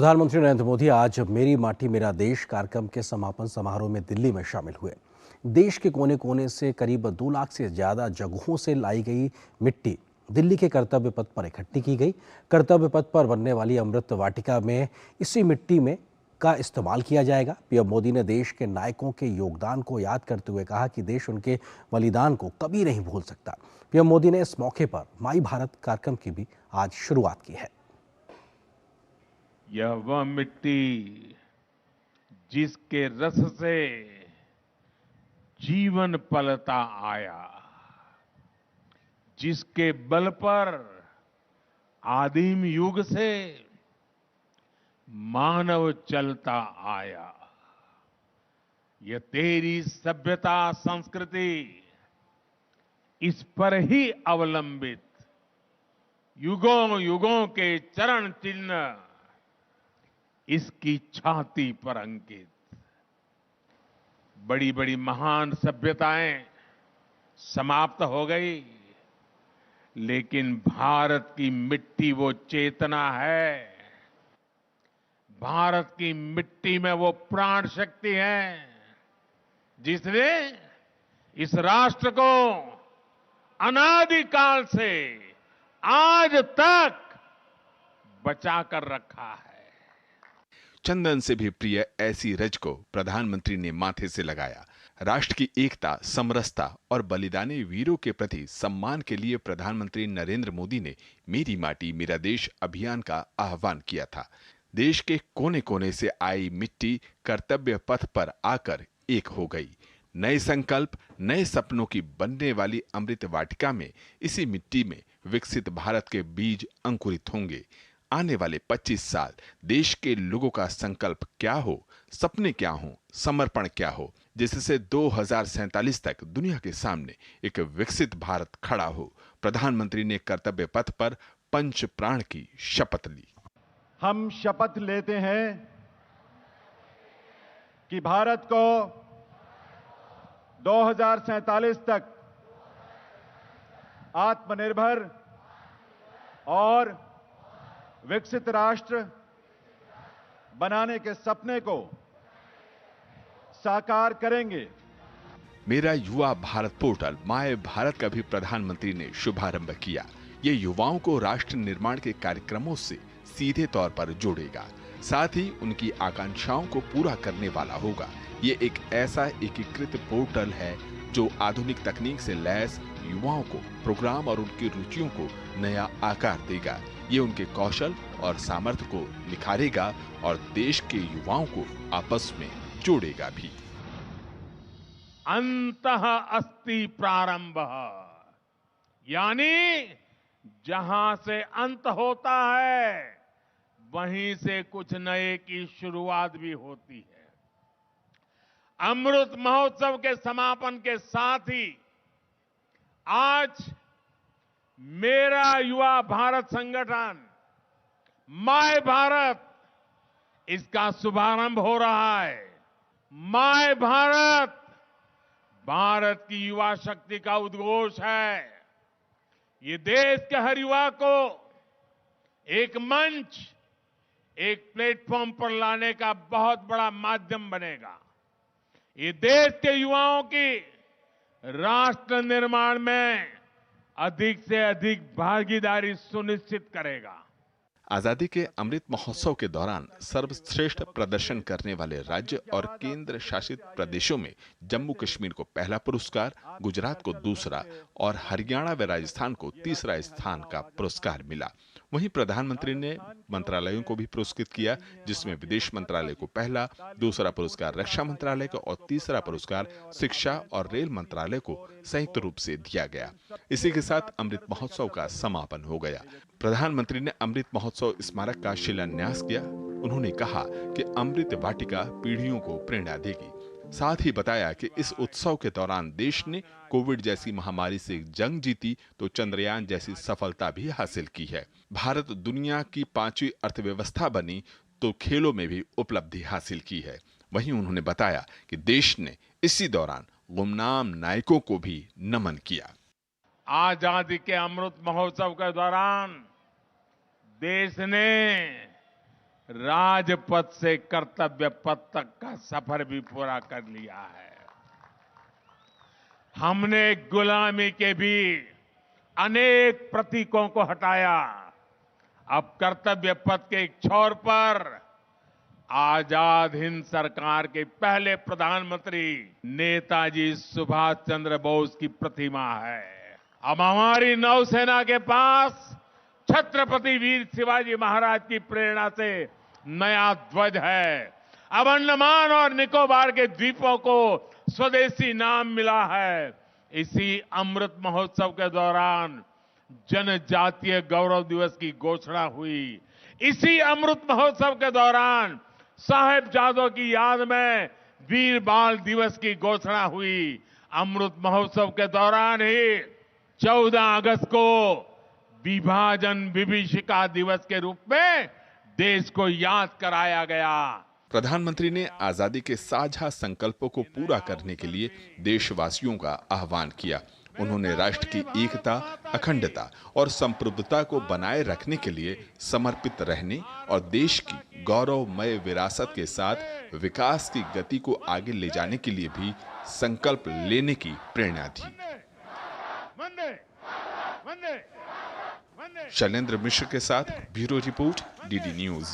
प्रधानमंत्री नरेंद्र मोदी आज मेरी माटी मेरा देश कार्यक्रम के समापन समारोह में दिल्ली में शामिल हुए। देश के कोने कोने से करीब 2 लाख से ज्यादा जगहों से लाई गई मिट्टी दिल्ली के कर्तव्य पथ पर इकट्ठी की गई। कर्तव्य पथ पर बनने वाली अमृत वाटिका में इसी मिट्टी में का इस्तेमाल किया जाएगा। पीएम मोदी ने देश के नायकों के योगदान को याद करते हुए कहा कि देश उनके बलिदान को कभी नहीं भूल सकता। पीएम मोदी ने इस मौके पर माई भारत कार्यक्रम की भी आज शुरुआत की है। यह वह मिट्टी जिसके रस से जीवन पलता आया, जिसके बल पर आदिम युग से मानव चलता आया। यह तेरी सभ्यता संस्कृति इस पर ही अवलंबित युगों युगों के चरण चिन्ह इसकी छाती पर अंकित। बड़ी बड़ी महान सभ्यताएं समाप्त हो गई, लेकिन भारत की मिट्टी वो चेतना है, भारत की मिट्टी में वो प्राण शक्ति है जिसने इस राष्ट्र को अनादिकाल से आज तक बचा कर रखा है। चंदन से भी प्रिय ऐसी रज को प्रधानमंत्री ने माथे से लगाया। राष्ट्र की एकता, समरसता और बलिदानी वीरों के प्रति सम्मान के लिए प्रधानमंत्री नरेंद्र मोदी ने मेरी माटी मेरा देश अभियान का आह्वान किया था। देश के कोने कोने से आई मिट्टी कर्तव्य पथ पर आकर एक हो गई। नए संकल्प, नए सपनों की बनने वाली अमृत वाटिका में इसी मिट्टी में विकसित भारत के बीज अंकुरित होंगे। आने वाले 25 साल देश के लोगों का संकल्प क्या हो, सपने क्या हो, समर्पण क्या हो, जिससे 2047 तक दुनिया के सामने एक विकसित भारत खड़ा हो। प्रधानमंत्री ने कर्तव्य पथ पर पंच प्राण की शपथ ली। हम शपथ लेते हैं कि भारत को 2047 तक आत्मनिर्भर और विकसित राष्ट्र बनाने के सपने को साकार करेंगे। मेरा युवा भारत पोर्टल माय भारत का भी प्रधानमंत्री ने शुभारंभ किया। ये युवाओं को राष्ट्र निर्माण के कार्यक्रमों से सीधे तौर पर जोड़ेगा, साथ ही उनकी आकांक्षाओं को पूरा करने वाला होगा। ये एक ऐसा एकीकृत पोर्टल है जो आधुनिक तकनीक से लैस युवाओं को प्रोग्राम और उनकी रुचियों को नया आकार देगा। ये उनके कौशल और सामर्थ्य को निखारेगा और देश के युवाओं को आपस में जोड़ेगा भी। अंतः अस्ति प्रारंभ, यानी जहां से अंत होता है वहीं से कुछ नए की शुरुआत भी होती है। अमृत महोत्सव के समापन के साथ ही आज मेरा युवा भारत संगठन माय भारत, इसका शुभारंभ हो रहा है। माय भारत भारत की युवा शक्ति का उद्घोष है। ये देश के हर युवा को एक मंच, एक प्लेटफॉर्म पर लाने का बहुत बड़ा माध्यम बनेगा। ये देश के युवाओं की राष्ट्र निर्माण में अधिक से अधिक भागीदारी सुनिश्चित करेगा। आजादी के अमृत महोत्सव के दौरान सर्वश्रेष्ठ प्रदर्शन करने वाले राज्य और केंद्र शासित प्रदेशों में जम्मू कश्मीर को पहला पुरस्कार, गुजरात को दूसरा और हरियाणा व राजस्थान को तीसरा स्थान का पुरस्कार मिला। वहीं प्रधानमंत्री ने मंत्रालयों को भी पुरस्कृत किया, जिसमें विदेश मंत्रालय को पहला, दूसरा पुरस्कार रक्षा मंत्रालय को और तीसरा पुरस्कार शिक्षा और रेल मंत्रालय को संयुक्त रूप से दिया गया। इसी के साथ अमृत महोत्सव का समापन हो गया। प्रधानमंत्री ने अमृत महोत्सव स्मारक का शिलान्यास किया। उन्होंने कहा कि अमृत वाटिका पीढ़ियों को प्रेरणा देगी। साथ ही बताया कि इस उत्सव के दौरान देश ने कोविड जैसी महामारी से जंग जीती तो चंद्रयान जैसी सफलता भी हासिल की है। भारत दुनिया की 5वीं अर्थव्यवस्था बनी तो खेलों में भी उपलब्धि हासिल की है। वहीं उन्होंने बताया कि देश ने इसी दौरान गुमनाम नायकों को भी नमन किया। आजादी के अमृत महोत्सव के दौरान देश ने राजपथ से कर्तव्य पथ तक का सफर भी पूरा कर लिया है। हमने गुलामी के भी अनेक प्रतीकों को हटाया। अब कर्तव्य पथ के एक छोर पर आजाद हिंद सरकार के पहले प्रधानमंत्री नेताजी सुभाष चंद्र बोस की प्रतिमा है। अब हमारी नौसेना के पास छत्रपति वीर शिवाजी महाराज की प्रेरणा से नया ध्वज है। अब अंडमान और निकोबार के द्वीपों को स्वदेशी नाम मिला है। इसी अमृत महोत्सव के दौरान जनजातीय गौरव दिवस की घोषणा हुई। इसी अमृत महोत्सव के दौरान साहिबजादों की याद में वीर बाल दिवस की घोषणा हुई। अमृत महोत्सव के दौरान ही 14 अगस्त को विभाजन विभीषिका दिवस के रूप में देश को याद कराया गया। प्रधानमंत्री ने आजादी के साझा संकल्पों को पूरा करने के लिए देशवासियों का आह्वान किया। उन्होंने राष्ट्र की एकता, अखंडता और संप्रभुता को बनाए रखने के लिए समर्पित रहने और देश की गौरवमय विरासत के साथ विकास की गति को आगे ले जाने के लिए भी संकल्प लेने की प्रेरणा दी। शैलेंद्र मिश्र के साथ ब्यूरो रिपोर्ट, डीडी न्यूज।